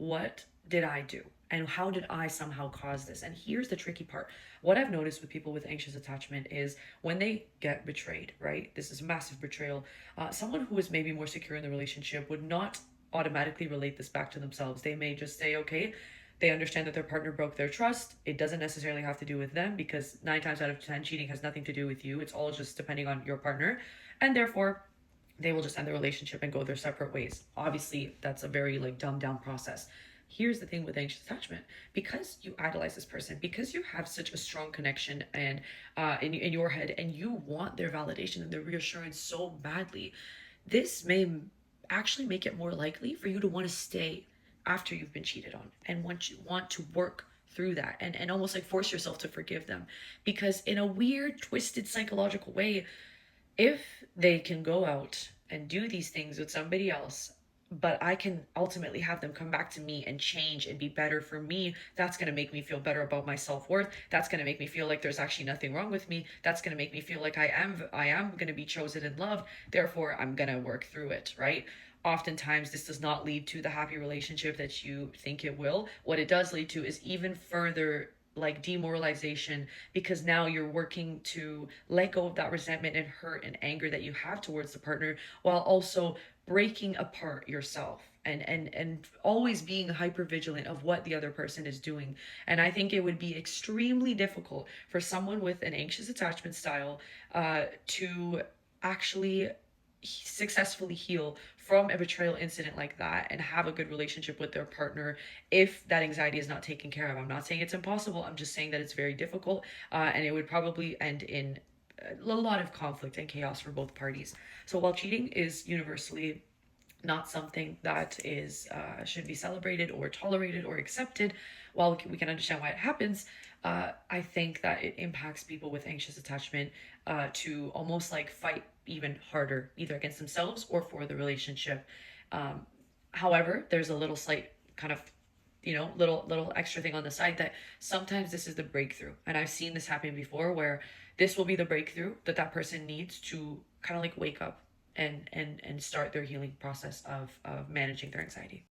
what did I do? And how did I somehow cause this? And here's the tricky part. What I've noticed with people with anxious attachment is when they get betrayed, right? This is massive betrayal. Someone who is maybe more secure in the relationship would not automatically relate this back to themselves. They may just say, okay, they understand that their partner broke their trust. It doesn't necessarily have to do with them because 9 times out of 10, cheating has nothing to do with you. It's all just depending on your partner. And therefore, they will just end the relationship and go their separate ways. Obviously, that's a very like dumbed down process. Here's the thing with anxious attachment: because you idolize this person, because you have such a strong connection and in your head, and you want their validation and their reassurance so badly, this may actually make it more likely for you to want to stay after you've been cheated on and want to work through that and almost like force yourself to forgive them, because in a weird twisted psychological way, if they can go out and do these things with somebody else, but I can ultimately have them come back to me and change and be better for me, that's going to make me feel better about my self-worth. That's going to make me feel like there's actually nothing wrong with me. That's going to make me feel like I am going to be chosen and loved. Therefore, I'm going to work through it, right? Oftentimes this does not lead to the happy relationship that you think it will. What it does lead to is even further like demoralization, because now you're working to let go of that resentment and hurt and anger that you have towards the partner, while also breaking apart yourself and always being hyper vigilant of what the other person is doing. And I think it would be extremely difficult for someone with an anxious attachment style to actually successfully heal from a betrayal incident like that and have a good relationship with their partner if that anxiety is not taken care of. I'm not saying it's impossible. I'm just saying that it's very difficult, and it would probably end in a lot of conflict and chaos for both parties. So while cheating is universally not something that is should be celebrated or tolerated or accepted, while we can understand why it happens, I think that it impacts people with anxious attachment to almost like fight even harder, either against themselves or for the relationship. um, However, there's a little slight kind of, little extra thing on the side, that sometimes this is the breakthrough, and I've seen this happen before, where this will be the breakthrough that that person needs to kind of like wake up and start their healing process of managing their anxiety.